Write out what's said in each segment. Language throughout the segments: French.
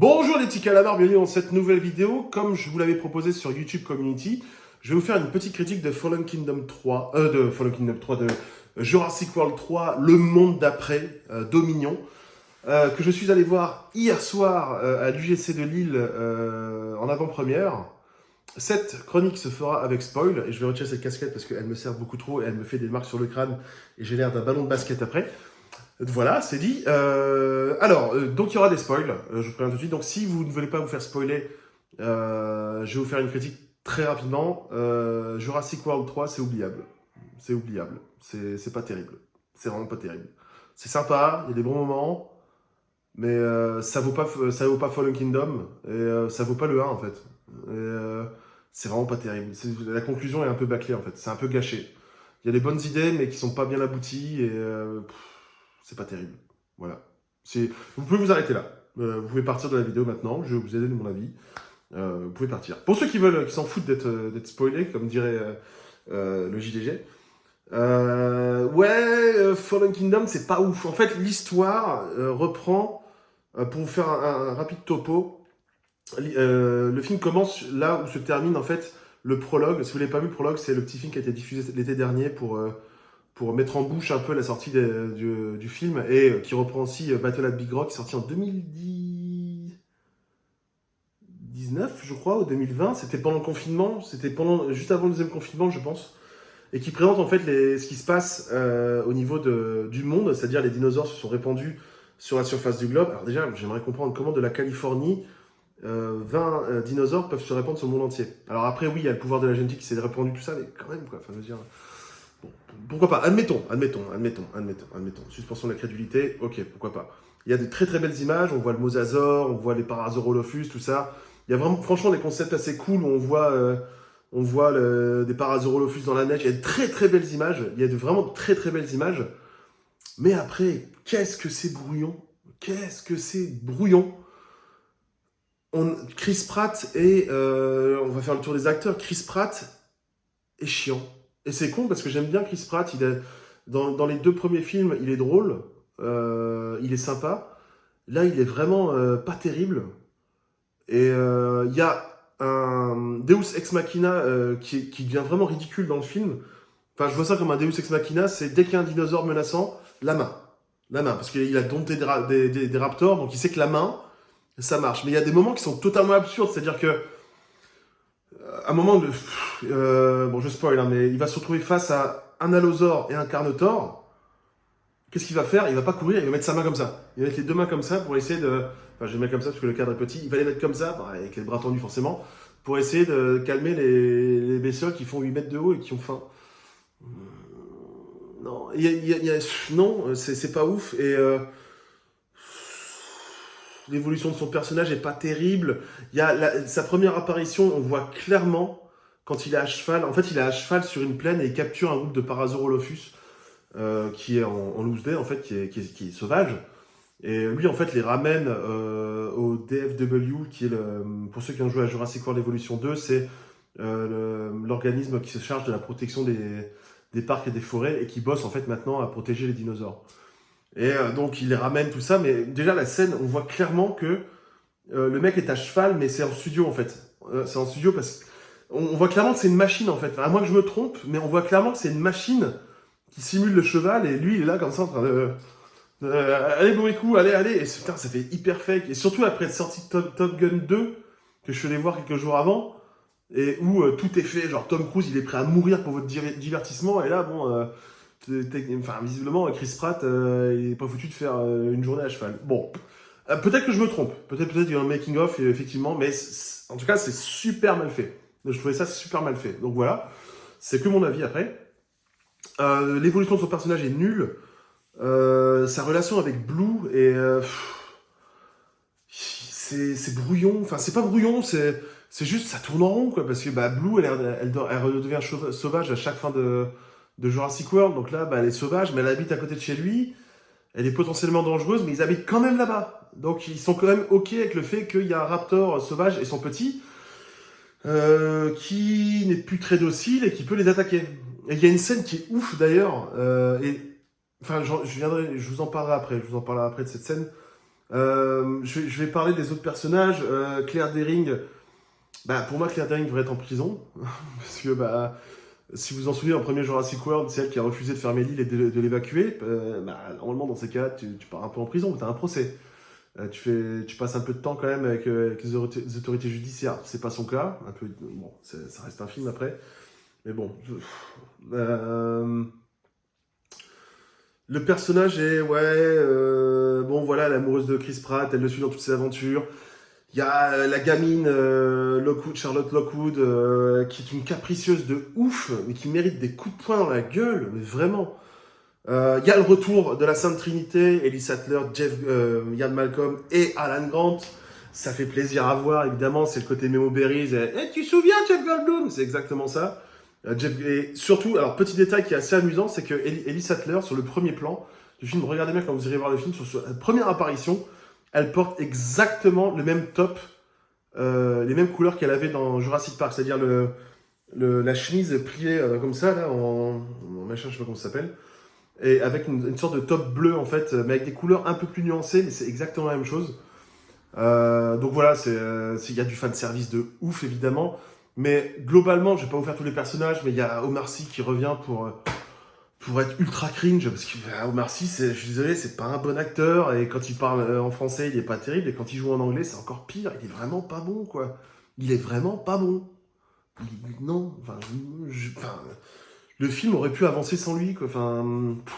Bonjour les petits calamars, bienvenue dans cette nouvelle vidéo. Comme je vous l'avais proposé sur YouTube Community, je vais vous faire une petite critique de Fallen Kingdom 3, de Jurassic World 3, Le Monde d'après, Dominion, que je suis allé voir hier soir à l'UGC de Lille en avant-première. Cette chronique se fera avec spoil, et je vais retirer cette casquette parce qu'elle me sert beaucoup trop et elle me fait des marques sur le crâne et j'ai l'air d'un ballon de basket après. Voilà, c'est dit. Donc il y aura des spoils, je vous préviens tout de suite. Donc si vous ne voulez pas vous faire spoiler, je vais vous faire une critique très rapidement. Jurassic World 3, c'est oubliable. C'est oubliable. C'est pas terrible. C'est vraiment pas terrible. C'est sympa, il y a des bons moments, mais ça vaut pas Fallen Kingdom, et ça vaut pas le 1 en fait. C'est vraiment pas terrible. La conclusion est un peu bâclée en fait, c'est un peu gâché. Il y a des bonnes idées, mais qui sont pas bien abouties, et c'est pas terrible. Voilà. Vous pouvez vous arrêter là. Vous pouvez partir de la vidéo maintenant. Je vais vous aider de mon avis. Vous pouvez partir. Pour ceux qui s'en foutent d'être spoilés, comme dirait le JDG. Fallen Kingdom, c'est pas ouf. En fait, l'histoire reprend, pour vous faire un rapide topo, le film commence là où se termine en fait le prologue. Si vous l'avez pas vu, le prologue, c'est le petit film qui a été diffusé l'été dernier pour mettre en bouche un peu la sortie du film, et qui reprend aussi Battle at Big Rock, sorti en 2019, je crois, ou 2020. C'était pendant le confinement, juste avant le deuxième confinement, je pense, et qui présente en fait ce qui se passe au niveau du monde, c'est-à-dire les dinosaures se sont répandus sur la surface du globe. Alors déjà, j'aimerais comprendre comment de la Californie, 20 dinosaures peuvent se répandre sur le monde entier. Alors après, oui, il y a le pouvoir de la génétique qui s'est répandu, tout ça, mais quand même, quoi, enfin, je veux dire... Bon, pourquoi pas, admettons. Suspension de la crédulité, ok, pourquoi pas. Il y a de très très belles images, on voit le mosasaure, on voit les Parasaurolophus, tout ça. Il y a vraiment, franchement, des concepts assez cool où on voit des Parasaurolophus dans la neige. Il y a de très très belles images, il y a vraiment de très très belles images. Mais après, qu'est-ce que c'est brouillon. Chris Pratt on va faire le tour des acteurs, Chris Pratt est chiant. Et c'est con parce que j'aime bien Chris Pratt, dans les deux premiers films, il est drôle, il est sympa. Là, il est vraiment pas terrible. Et il y a un Deus Ex Machina qui devient vraiment ridicule dans le film. Enfin, je vois ça comme un Deus Ex Machina, c'est dès qu'il y a un dinosaure menaçant, la main. Parce qu'il a dompté des raptors, donc il sait que la main, ça marche. Mais il y a des moments qui sont totalement absurdes, c'est-à-dire que à un moment, bon, je spoil, hein, mais il va se retrouver face à un allosaure et un carnotaure. Qu'est-ce qu'il va faire? Il va pas courir, il va mettre sa main comme ça. Il va mettre les deux mains comme ça pour essayer de... Enfin, je vais mettre comme ça parce que le cadre est petit. Il va les mettre comme ça, avec les bras tendus forcément, pour essayer de calmer les bestioles qui font 8 mètres de haut et qui ont faim. Non, non, c'est pas ouf. Et l'évolution de son personnage est pas terrible. Il y a sa première apparition, on voit clairement quand il est à cheval. En fait, il est à cheval sur une plaine et il capture un groupe de Parasaurolophus qui est en loose day, en fait, qui est sauvage. Et lui, en fait, les ramène au DFW, qui est pour ceux qui ont joué à Jurassic World Evolution 2, c'est l'organisme qui se charge de la protection des parcs et des forêts et qui bosse en fait maintenant à protéger les dinosaures. Et donc il les ramène, tout ça, mais déjà la scène, on voit clairement que le mec est à cheval, mais c'est en studio en fait. C'est en studio parce qu'on voit clairement que c'est une machine en fait. Enfin, à moins que je me trompe, mais on voit clairement que c'est une machine qui simule le cheval, et lui il est là comme ça en train de... allez bourricou, allez, et putain, ça fait hyper fake. Et surtout après être sorti de Top Gun 2, que je suis allé voir quelques jours avant, et où tout est fait, genre Tom Cruise il est prêt à mourir pour votre divertissement, et là bon... Enfin, visiblement, Chris Pratt, il est pas foutu de faire une journée à cheval. Bon, peut-être que je me trompe. Peut-être qu'il y a un making-of, effectivement, mais en tout cas, c'est super mal fait. Je trouvais ça super mal fait. Donc voilà, c'est que mon avis après. L'évolution de son personnage est nulle. Sa relation avec Blue c'est brouillon. Enfin, c'est pas brouillon, c'est juste, ça tourne en rond, quoi. Parce que Blue, elle redevient sauvage à chaque fin de Jurassic World, donc là, elle est sauvage, mais elle habite à côté de chez lui, elle est potentiellement dangereuse, mais ils habitent quand même là-bas. Donc ils sont quand même ok avec le fait qu'il y a un raptor sauvage et son petit, qui n'est plus très docile et qui peut les attaquer. Et il y a une scène qui est ouf d'ailleurs, enfin je vous en parlerai après, de cette scène, Je vais parler des autres personnages. Claire Deering, pour moi, Claire Deering devrait être en prison. Parce que, si vous vous en souvenez, en premier Jurassic World, c'est elle qui a refusé de fermer l'île et de l'évacuer. Normalement, dans ces cas, tu pars un peu en prison, tu as un procès. Tu passes un peu de temps quand même avec les autorités judiciaires. C'est pas son cas. Un peu, bon, ça reste un film après. Mais bon. Le personnage est, bon voilà, l'amoureuse de Chris Pratt, elle le suit dans toutes ses aventures. Il y a la gamine Charlotte Lockwood, qui est une capricieuse de ouf, mais qui mérite des coups de poing dans la gueule, mais vraiment. Il y a le retour de la Sainte Trinité, Ellie Sattler, Ian Malcolm et Alan Grant. Ça fait plaisir à voir, évidemment, c'est le côté Memo Berries. Tu te souviens, Jeff Goldblum? C'est exactement ça. Et surtout, alors petit détail qui est assez amusant, c'est que Ellie Sattler, sur le premier plan du film, regardez bien quand vous irez voir le film, sur la première apparition, elle porte exactement le même top, les mêmes couleurs qu'elle avait dans Jurassic Park, c'est-à-dire la chemise pliée comme ça, là, en machin, je sais pas comment ça s'appelle, et avec une sorte de top bleu, en fait, mais avec des couleurs un peu plus nuancées, mais c'est exactement la même chose. Donc voilà, il y a du fan service de ouf, évidemment. Mais globalement, je vais pas vous faire tous les personnages, mais il y a Omar Sy qui revient pour être ultra cringe, parce que Omar Sy, je suis désolé, c'est pas un bon acteur, et quand il parle en français, il est pas terrible, et quand il joue en anglais, c'est encore pire, il est vraiment pas bon, quoi. Il est vraiment pas bon. Non, le film aurait pu avancer sans lui, quoi.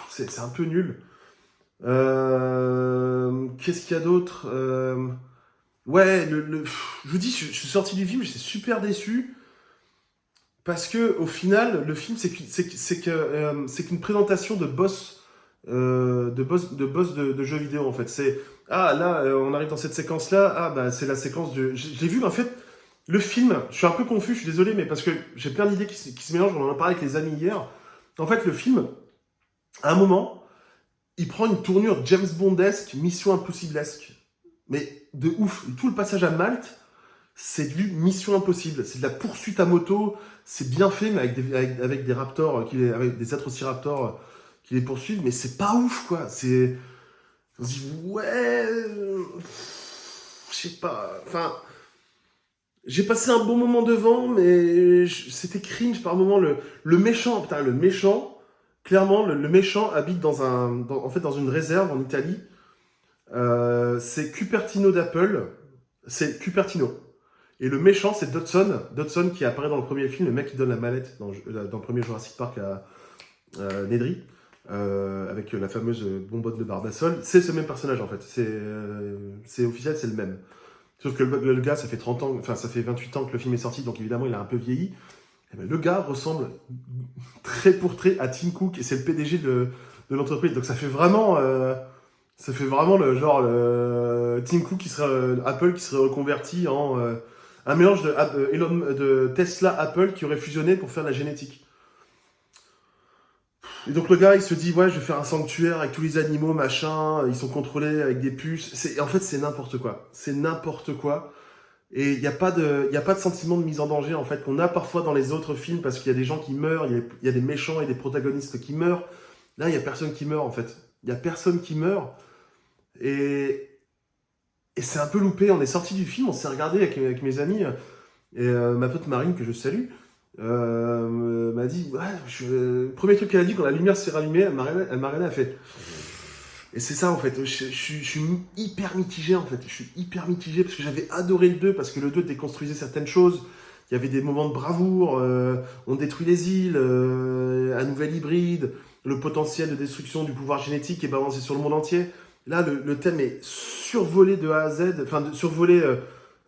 C'est un peu nul. Qu'est-ce qu'il y a d'autre? Ouais, je vous dis, je suis sorti du film, j'étais super déçu. Parce que au final, le film, c'est qu'une présentation de boss, de jeux vidéo, en fait. Là, on arrive dans cette séquence-là, c'est la séquence de... J'ai vu, en fait, le film, je suis un peu confus, je suis désolé, mais parce que j'ai plein d'idées qui se mélangent, on en a parlé avec les amis hier. En fait, le film, à un moment, il prend une tournure James Bondesque, Mission Impossible-esque. Mais de ouf, tout le passage à Malte, c'est du Mission Impossible. C'est de la poursuite à moto, c'est bien fait, mais avec des raptors, avec des atrociraptors qui les poursuivent, mais c'est pas ouf, quoi. On se dit, ouais... Je sais pas... Enfin... J'ai passé un bon moment devant, mais c'était cringe par moment. Le méchant, putain, le méchant... Clairement, le méchant habite en fait, dans une réserve en Italie. C'est Cupertino d'Apple. C'est Cupertino. Et le méchant, c'est Dodson. Dodson qui apparaît dans le premier film, le mec qui donne la mallette dans le premier Jurassic Park à Nedry, avec la fameuse bonbonne de Barbasol. C'est ce même personnage, en fait. C'est officiel, c'est le même. Sauf que le gars, ça fait 30 ans, enfin, ça fait 28 ans que le film est sorti, donc évidemment, il a un peu vieilli. Et le gars ressemble trait pour trait à Tim Cook, et c'est le PDG de l'entreprise. Donc ça fait vraiment le genre Tim Cook qui serait Apple qui serait reconverti en un mélange de Tesla Apple qui aurait fusionné pour faire de la génétique. Et donc le gars il se dit ouais, je vais faire un sanctuaire avec tous les animaux machin, ils sont contrôlés avec des puces. En fait c'est n'importe quoi. C'est n'importe quoi. Et il n'y a pas de sentiment de mise en danger en fait qu'on a parfois dans les autres films parce qu'il y a des gens qui meurent, il y a des méchants et des protagonistes qui meurent. Là il y a personne qui meurt en fait. Il y a personne qui meurt. Et c'est un peu loupé. On est sorti du film, on s'est regardé avec mes amis. Et ma pote Marine, que je salue, m'a dit ouais, le premier truc qu'elle a dit quand la lumière s'est rallumée, elle m'a regardé, elle a fait. Et c'est ça en fait. Je suis hyper mitigé en fait. Je suis hyper mitigé parce que j'avais adoré le 2, parce que le 2 déconstruisait certaines choses. Il y avait des moments de bravoure. On détruit les îles, un nouvel hybride, le potentiel de destruction du pouvoir génétique est balancé sur le monde entier. Là, le thème est survolé de A à Z, enfin survolé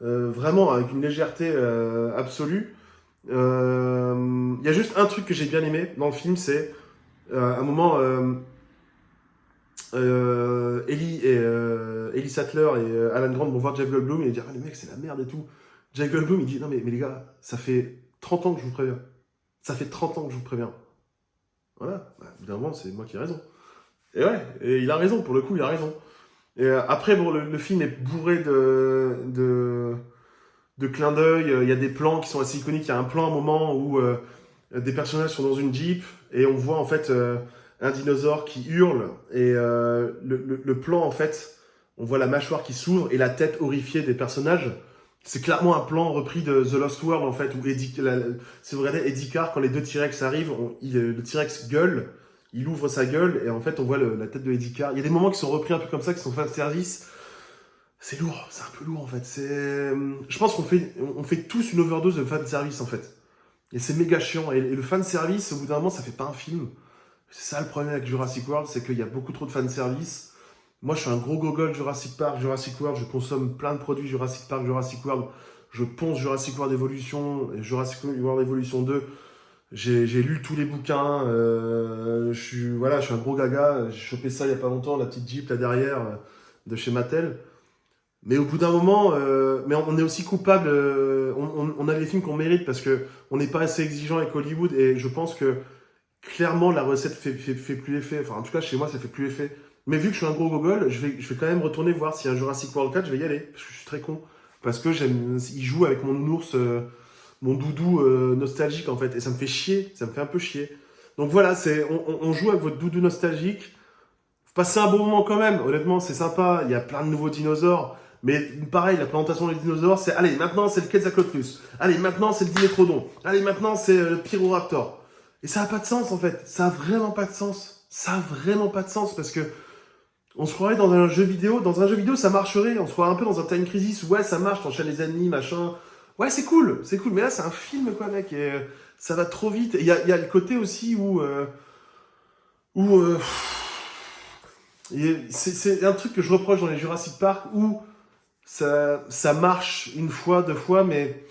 vraiment avec une légèreté absolue. Il y a juste un truc que j'ai bien aimé dans le film, c'est à un moment, Ellie Sattler et Alan Grant vont voir Jeff Goldblum et ils disent ah, le mec c'est la merde et tout. Jeff Goldblum il dit non mais les gars, ça fait 30 ans que je vous préviens. Ça fait 30 ans que je vous préviens. Voilà, évidemment c'est moi qui ai raison. Et ouais, et il a raison, pour le coup, il a raison. Et après, bon, le film est bourré de clins d'œil. Il y a des plans qui sont assez iconiques. Il y a un plan, à un moment, où des personnages sont dans une Jeep et on voit, en fait, un dinosaure qui hurle. Et le plan, en fait, on voit la mâchoire qui s'ouvre et la tête horrifiée des personnages. C'est clairement un plan repris de The Lost World, en fait, où si vous regardez Eddie Carr, quand les deux T-Rex arrivent, le T-Rex gueule, il ouvre sa gueule, et en fait, on voit la tête de Eddie Carr. Il y a des moments qui sont repris un peu comme ça, qui sont fan service. C'est lourd, c'est un peu lourd, en fait. Je pense on fait tous une overdose de fan service, en fait. Et c'est méga chiant. Et le fan service, au bout d'un moment, ça fait pas un film. C'est ça le problème avec Jurassic World, c'est qu'il y a beaucoup trop de fan service. Moi, je suis un gros gogol Jurassic Park, Jurassic World. Je consomme plein de produits Jurassic Park, Jurassic World. Je ponce Jurassic World Evolution, Jurassic World Evolution 2. J'ai lu tous les bouquins. Je suis un gros gaga. J'ai chopé ça il y a pas longtemps, la petite Jeep là derrière de chez Mattel. Mais au bout d'un moment, mais on est aussi coupable. On a les films qu'on mérite parce que on n'est pas assez exigeant avec Hollywood. Et je pense que clairement la recette fait plus effet. Enfin, en tout cas, chez moi, ça fait plus effet. Mais vu que je suis un gros gogol, je vais quand même retourner voir s'il y a un Jurassic World 4, je vais y aller, parce que je suis très con. Parce que il joue avec mon ours, mon doudou nostalgique en fait, et ça me fait chier, ça me fait un peu chier. Donc voilà, on joue avec votre doudou nostalgique. Vous passez un bon moment quand même, honnêtement, c'est sympa, il y a plein de nouveaux dinosaures. Mais pareil, la présentation des dinosaures, c'est allez, maintenant c'est le Quetzalcoatlus. Allez, maintenant c'est le Dimetrodon. Allez, maintenant c'est le Pyroraptor. Et ça n'a pas de sens en fait, ça a vraiment pas de sens. Ça a vraiment pas de sens parce que on se croirait dans un jeu vidéo. Dans un jeu vidéo, ça marcherait. On se croirait un peu dans un Time Crisis. Ouais, ça marche, t'enchaînes les ennemis, machin. Ouais, c'est cool. Mais là, c'est un film, quoi, mec. Et ça va trop vite. Et il y a le côté aussi où c'est un truc que je reproche dans les Jurassic Park où ça marche une fois, deux fois, mais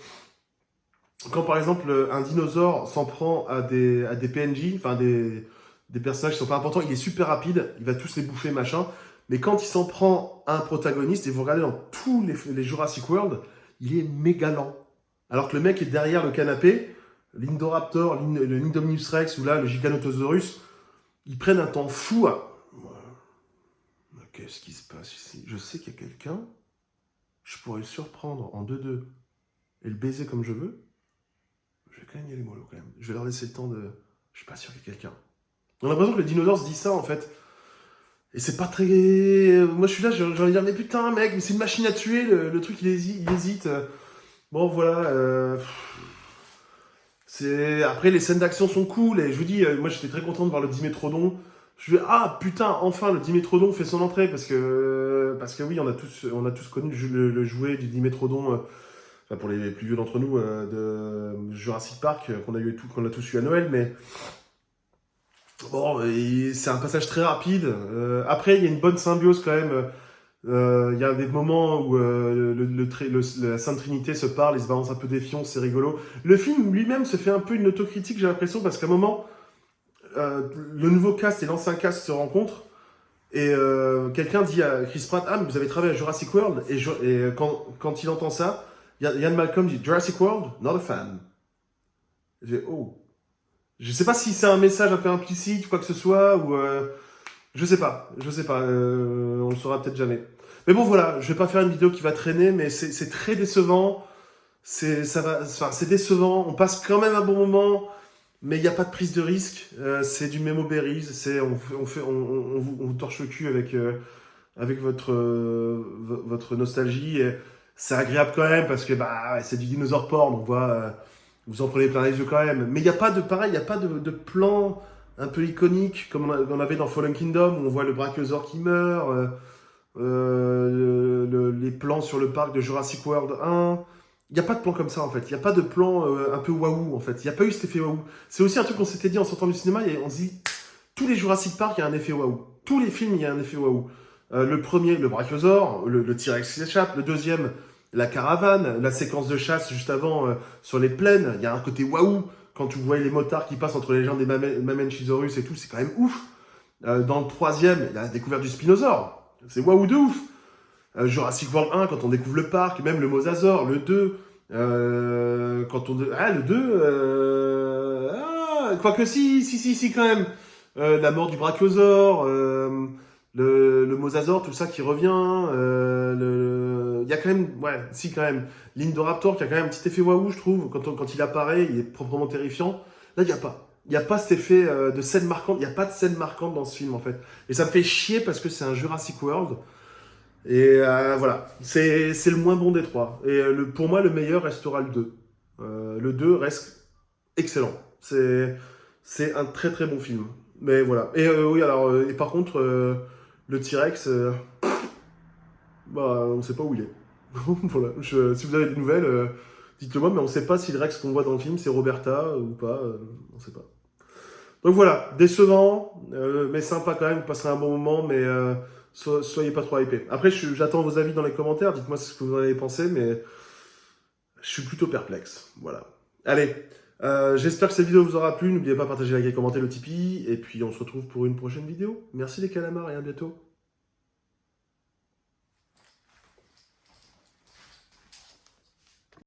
quand, par exemple, un dinosaure s'en prend à des PNJ, enfin, des personnages qui sont pas importants, il est super rapide, il va tous les bouffer, machin. Mais quand il s'en prend à un protagoniste, et vous regardez dans tous les Jurassic World, il est méga lent. Alors que le mec est derrière le canapé, l'Indoraptor, le Indominus Rex, ou là, le Giganotosaurus, ils prennent un temps fou à... Qu'est-ce qui se passe ici? Je sais qu'il y a quelqu'un, je pourrais le surprendre en 2-2 et le baiser comme je veux. Je vais quand même y aller mollo, quand même. Je vais leur laisser le temps de... Je suis pas sûr qu'il y ait quelqu'un. On a l'impression que les dinosaures se disent ça, en fait. Et c'est pas très... Moi, je suis là, j'ai envie de dire, mais putain, mec, mais c'est une machine à tuer, le truc, il hésite. Bon, voilà. Après, les scènes d'action sont cool, et je vous dis, moi, j'étais très content de voir le Dimétrodon. Je me dis, ah, putain, enfin, le Dimétrodon fait son entrée, parce que oui, on a tous connu le jouet du Dimétrodon, enfin, pour les plus vieux d'entre nous, de Jurassic Park, qu'on a tous eu à Noël, mais... Bon, c'est un passage très rapide. Après, il y a une bonne symbiose quand même. Il y a des moments où la Sainte Trinité se parle, ils se balancent un peu des fions, c'est rigolo. Le film lui-même se fait un peu une autocritique, j'ai l'impression, parce qu'à un moment, le nouveau cast et l'ancien cast se rencontrent, et quelqu'un dit à Chris Pratt, ah, mais vous avez travaillé à Jurassic World, et quand il entend ça, Ian Malcolm dit, Jurassic World, not a fan. J'ai, oh. Je sais pas si c'est un message un peu implicite ou quoi que ce soit, ou je sais pas, on le saura peut-être jamais. Mais bon voilà, je vais pas faire une vidéo qui va traîner, mais c'est très décevant, c'est décevant, on passe quand même un bon moment, mais il n'y a pas de prise de risque, c'est du Memo Berries, on vous torche le cul avec votre nostalgie, et c'est agréable quand même, parce que bah, c'est du dinosaure porn, on voit... Vous en prenez plein les yeux quand même. Mais il n'y a pas de plan un peu iconique comme on avait dans Fallen Kingdom où on voit le brachiosaure qui meurt, les plans sur le parc de Jurassic World 1. Il n'y a pas de plan comme ça en fait. Il n'y a pas de plan un peu waouh en fait. Il n'y a pas eu cet effet waouh. C'est aussi un truc qu'on s'était dit en sortant du cinéma. On se dit, tous les Jurassic Park, il y a un effet waouh. Tous les films, il y a un effet waouh. Le premier, le brachiosaure, le T-Rex qui s'échappe. Le deuxième, la caravane, la séquence de chasse juste avant sur les plaines, il y a un côté waouh quand tu vois les motards qui passent entre les jambes des Mamenchisaurus et tout, c'est quand même ouf. Dans le troisième, il y a la découverte du Spinosaure, c'est waouh de ouf. Jurassic World 1, quand on découvre le parc, même le Mosasaure, le 2, le 2, quoique si quand même, la mort du Brachiosaure, le Mosasaure, tout ça qui revient, il y a quand même, ouais, si quand même, l'Indoraptor qui a quand même un petit effet waouh, je trouve, quand il apparaît, il est proprement terrifiant. Là, il n'y a pas. Il n'y a pas cet effet de scène marquante, il n'y a pas de scène marquante dans ce film, en fait. Et ça me fait chier parce que c'est un Jurassic World. Et voilà, c'est le moins bon des trois. Et pour moi, le meilleur restera le 2. Le 2 reste excellent. C'est un très très bon film. Mais voilà. Et oui, alors, et par contre, le T-Rex, bah, on sait pas où il est. Voilà. Si vous avez des nouvelles, dites-le moi, mais on sait pas si le Rex qu'on voit dans le film, c'est Roberta ou pas. On sait pas. Donc voilà, décevant, mais sympa quand même, vous passerez un bon moment, mais soyez pas trop hypés. Après, j'attends vos avis dans les commentaires, dites-moi ce que vous en avez pensé, mais je suis plutôt perplexe. Voilà. Allez, j'espère que cette vidéo vous aura plu. N'oubliez pas de partager, liker, commenter le Tipeee. Et puis on se retrouve pour une prochaine vidéo. Merci les calamars et à bientôt.